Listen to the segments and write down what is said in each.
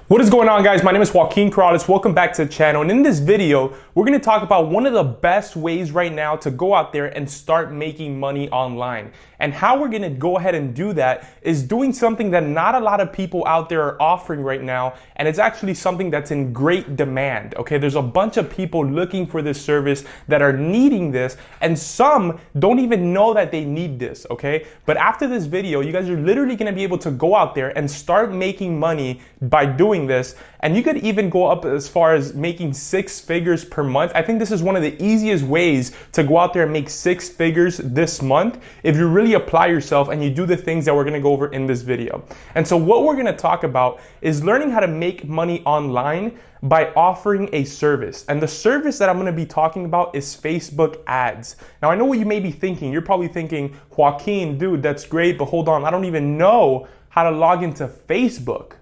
What is going on, guys? My name is Joaquin Corrales. Welcome back to the channel. And in this video, we're going to talk about one of the best ways right now to go out there and start making money online. And how we're going to go ahead and do that is doing something that not a lot of people out there are offering right now. And it's actually something that's in great demand. Okay, there's a bunch of people looking for this service that are needing this, and some don't even know that they need this. Okay, but after this video, you guys are literally going to be able to go out there and start making money by doing this. And you could even go up as far as making 6 figures per month. I think this is one of the easiest ways to go out there and make 6 figures this month if you really apply yourself and you do the things that we're going to go over in this video. And so what we're going to talk about is learning how to make money online by offering a service. And the service that I'm going to be talking about is Facebook ads. Now, I know what you may be thinking. You're probably thinking, Joaquin, dude, that's great, but hold on, I don't even know how to log into Facebook.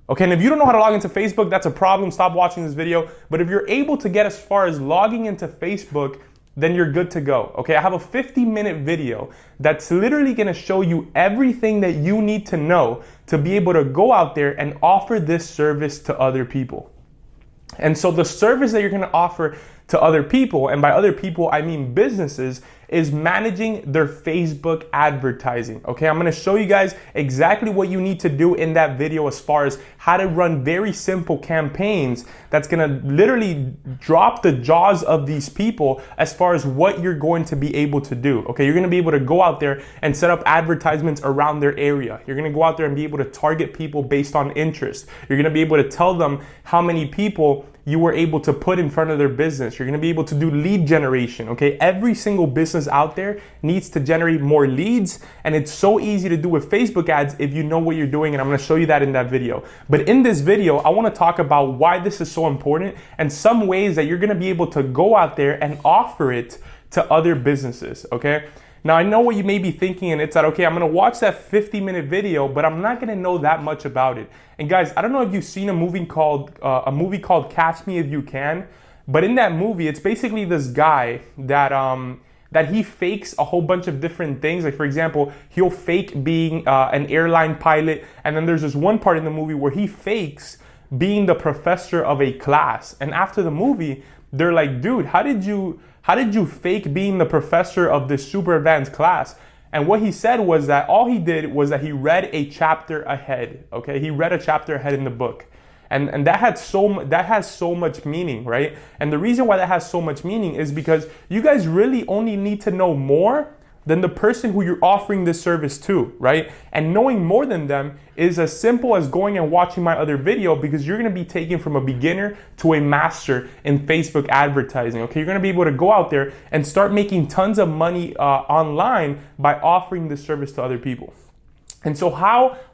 Okay, and if you don't know how to log into Facebook, that's a problem. Stop watching this video. But if you're able to get as far as logging into Facebook, then you're good to go. Okay, I have a 50-minute video that's literally gonna show you everything that you need to know to be able to go out there and offer this service to other people. And so the service that you're gonna offer to other people, and by other people, I mean businesses, is managing their Facebook advertising. Okay, I'm gonna show you guys exactly what you need to do in that video as far as how to run very simple campaigns that's gonna literally drop the jaws of these people as far as what you're going to be able to do. Okay, you're gonna be able to go out there and set up advertisements around their area. You're gonna go out there and be able to target people based on interest. You're gonna be able to tell them how many people you were able to put in front of their business. You're gonna be able to do lead generation, okay? Every single business out there needs to generate more leads, and it's so easy to do with Facebook ads if you know what you're doing, and I'm gonna show you that in that video. But in this video, I wanna talk about why this is so important and some ways that you're gonna be able to go out there and offer it to other businesses, okay? Now, I know what you may be thinking, and it's that, okay, I'm gonna watch that 50-minute video, but I'm not gonna know that much about it. And guys, I don't know if you've seen a movie called Catch Me If You Can, but in that movie, it's basically this guy that he fakes a whole bunch of different things. Like, for example, he'll fake being an airline pilot, and then there's this one part in the movie where he fakes being the professor of a class. And after the movie, they're like, dude, how did you fake being the professor of this super advanced class? And what he said was that all he did was that he read a chapter ahead. Okay, he read a chapter ahead in the book, and that has so much meaning, right? And the reason why that has so much meaning is because you guys really only need to know more than the person who you're offering this service to, right? And knowing more than them is as simple as going and watching my other video, because you're gonna be taken from a beginner to a master in Facebook advertising, okay? You're gonna be able to go out there and start making tons of money online by offering this service to other people. And so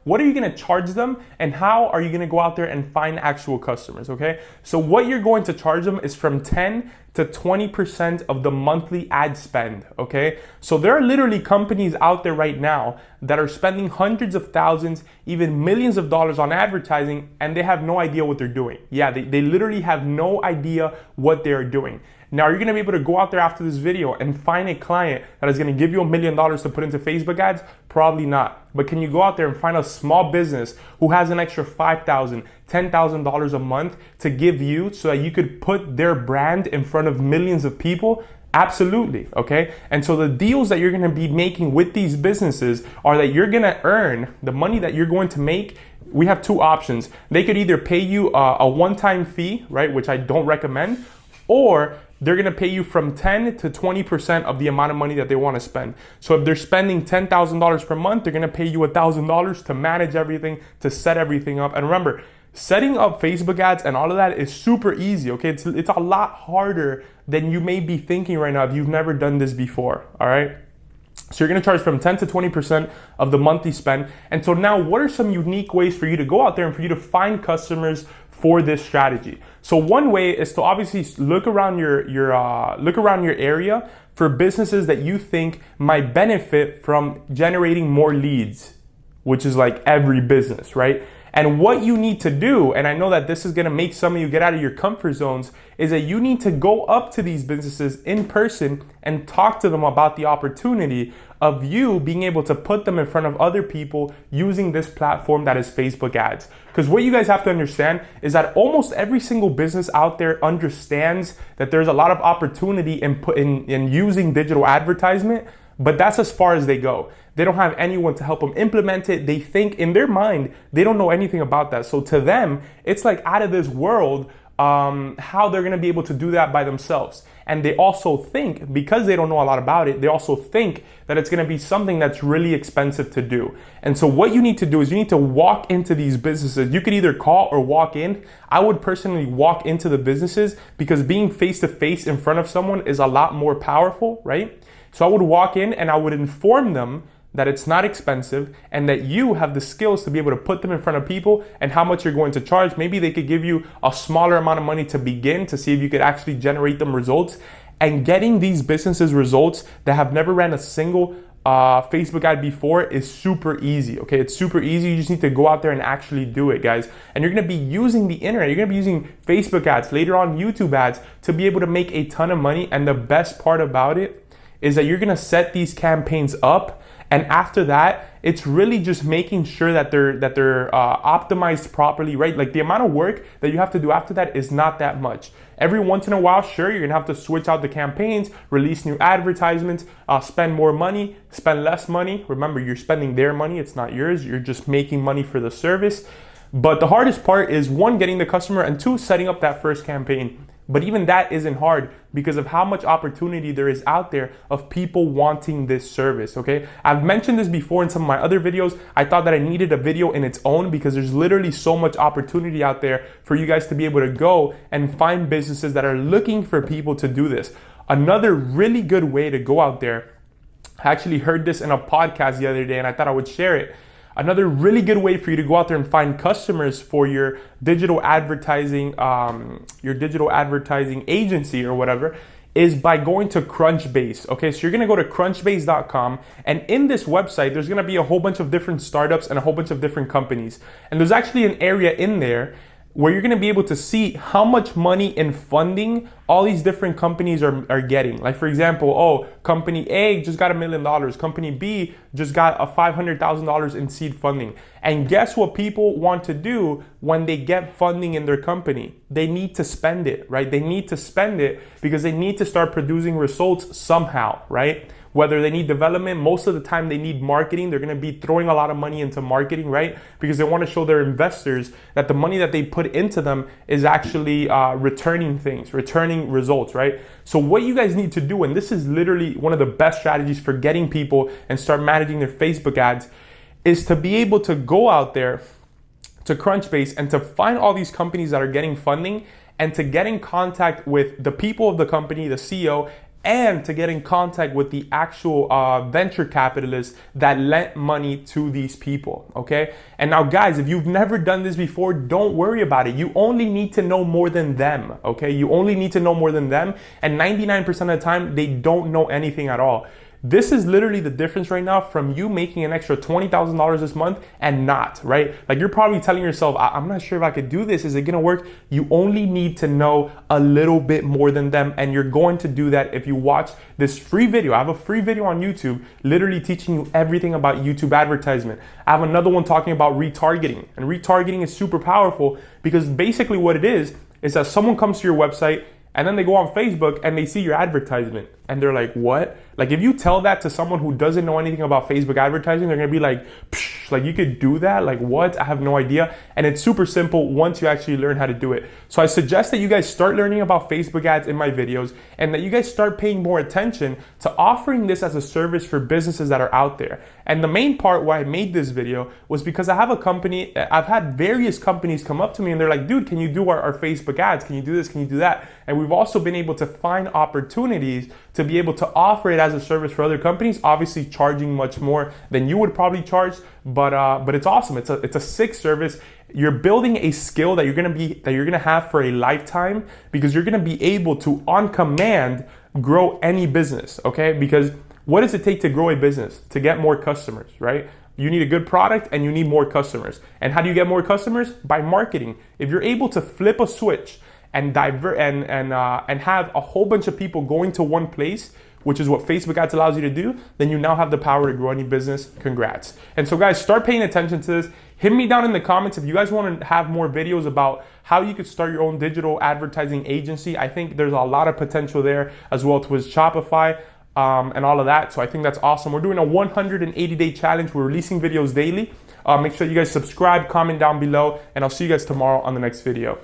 what are you gonna charge them, and how are you gonna go out there and find actual customers, okay? So what you're going to charge them is from 10 to 20% of the monthly ad spend, okay? So there are literally companies out there right now that are spending hundreds of thousands, even millions of dollars on advertising, and they have no idea what they're doing. Yeah, they literally have no idea what they're doing. Now, are you gonna be able to go out there after this video and find a client that is gonna give you $1 million to put into Facebook ads? Probably not. But can you go out there and find a small business who has an extra $5,000, $10,000 a month to give you so that you could put their brand in front of millions of people? Absolutely, okay? And so the deals that you're gonna be making with these businesses are that you're gonna earn the money that you're going to make. We have 2 options. They could either pay you a one-time fee, right, which I don't recommend, or they're gonna pay you from 10 to 20% of the amount of money that they wanna spend. So if they're spending $10,000 per month, they're gonna pay you $1,000 to manage everything, to set everything up. And remember, setting up Facebook ads and all of that is super easy, okay? It's a lot harder than you may be thinking right now if you've never done this before, all right? So you're gonna charge from 10 to 20% of the monthly spend. And so now, what are some unique ways for you to go out there and for you to find customers for this strategy? So one way is to obviously look around your area for businesses that you think might benefit from generating more leads, which is like every business, right? And what you need to do, and I know that this is gonna make some of you get out of your comfort zones, is that you need to go up to these businesses in person and talk to them about the opportunity of you being able to put them in front of other people using this platform that is Facebook ads. Because what you guys have to understand is that almost every single business out there understands that there's a lot of opportunity in using digital advertisement, but that's as far as they go. They don't have anyone to help them implement it. They think in their mind, they don't know anything about that. So to them, it's like out of this world, how they're gonna be able to do that by themselves. And they also think, because they don't know a lot about it, they also think that it's gonna be something that's really expensive to do. And so what you need to do is you need to walk into these businesses. You could either call or walk in. I would personally walk into the businesses because being face to face in front of someone is a lot more powerful, right? So I would walk in and I would inform them that it's not expensive and that you have the skills to be able to put them in front of people and how much you're going to charge. Maybe they could give you a smaller amount of money to begin to see if you could actually generate them results. And getting these businesses results that have never ran a single Facebook ad before is super easy, okay? It's super easy. You just need to go out there and actually do it, guys. And you're gonna be using the internet. You're gonna be using Facebook ads, later on YouTube ads, to be able to make a ton of money. And the best part about it is that you're gonna set these campaigns up, and after that, it's really just making sure that they're optimized properly, right? Like the amount of work that you have to do after that is not that much. Every once in a while, sure, you're gonna have to switch out the campaigns, release new advertisements, spend more money, spend less money. Remember, you're spending their money, it's not yours. You're just making money for the service. But the hardest part is, one, getting the customer, and two, setting up that first campaign. But even that isn't hard because of how much opportunity there is out there of people wanting this service, okay? I've mentioned this before in some of my other videos. I thought that I needed a video in its own because there's literally so much opportunity out there for you guys to be able to go and find businesses that are looking for people to do this. Another really good way to go out there, I actually heard this in a podcast the other day and I thought I would share it. Another really good way for you to go out there and find customers for your digital advertising agency or whatever is by going to Crunchbase. Okay, so you're gonna go to crunchbase.com, and in this website, there's gonna be a whole bunch of different startups and a whole bunch of different companies. And there's actually an area in there where you're gonna be able to see how much money in funding all these different companies are getting. Like for example, company A just got $1 million, company B just got a $500,000 in seed funding. And guess what people want to do when they get funding in their company? They need to spend it, right? They need to spend it because they need to start producing results somehow, right? Whether they need development, most of the time they need marketing. They're gonna be throwing a lot of money into marketing, right? Because they wanna show their investors that the money that they put into them is actually returning results, right? So what you guys need to do, and this is literally one of the best strategies for getting people and start managing their Facebook ads, is to be able to go out there to Crunchbase and to find all these companies that are getting funding and to get in contact with the people of the company, the CEO, and to get in contact with the actual venture capitalists that lent money to these people, okay? And now guys, if you've never done this before, don't worry about it. You only need to know more than them, okay? You only need to know more than them, and 99% of the time, they don't know anything at all. This is literally the difference right now from you making an extra $20,000 this month and not, right? Like you're probably telling yourself, I'm not sure if I could do this. Is it gonna work? You only need to know a little bit more than them, and you're going to do that if you watch this free video. I have a free video on YouTube literally teaching you everything about YouTube advertisement. I have another one talking about retargeting, and retargeting is super powerful because basically what it is that someone comes to your website and then they go on Facebook and they see your advertisement and they're like, what? Like if you tell that to someone who doesn't know anything about Facebook advertising, they're gonna be like, psh, like you could do that? Like what? I have no idea. And it's super simple once you actually learn how to do it. So I suggest that you guys start learning about Facebook ads in my videos and that you guys start paying more attention to offering this as a service for businesses that are out there. And the main part why I made this video was because I have a company, I've had various companies come up to me and they're like, dude, can you do our Facebook ads? Can you do this? Can you do that? And we've also been able to find opportunities to be able to offer it as a service for other companies, obviously charging much more than you would probably charge, but it's awesome. It's a sick service. You're building a skill that you're gonna have for a lifetime because you're gonna be able to, on command, grow any business, okay? Because what does it take to grow a business? To get more customers, right? You need a good product and you need more customers. And how do you get more customers? By marketing. If you're able to flip a switch and have a whole bunch of people going to one place which is what Facebook ads allows you to do, then you now have the power to grow any business. Congrats. And so guys, start paying attention to this. Hit me down in the comments if you guys want to have more videos about how you could start your own digital advertising agency. I think there's a lot of potential there, as well as Shopify and all of that. So I think that's awesome. We're doing a 180-day challenge. We're releasing videos daily. Make sure you guys subscribe, comment down below, and I'll see you guys tomorrow on the next video.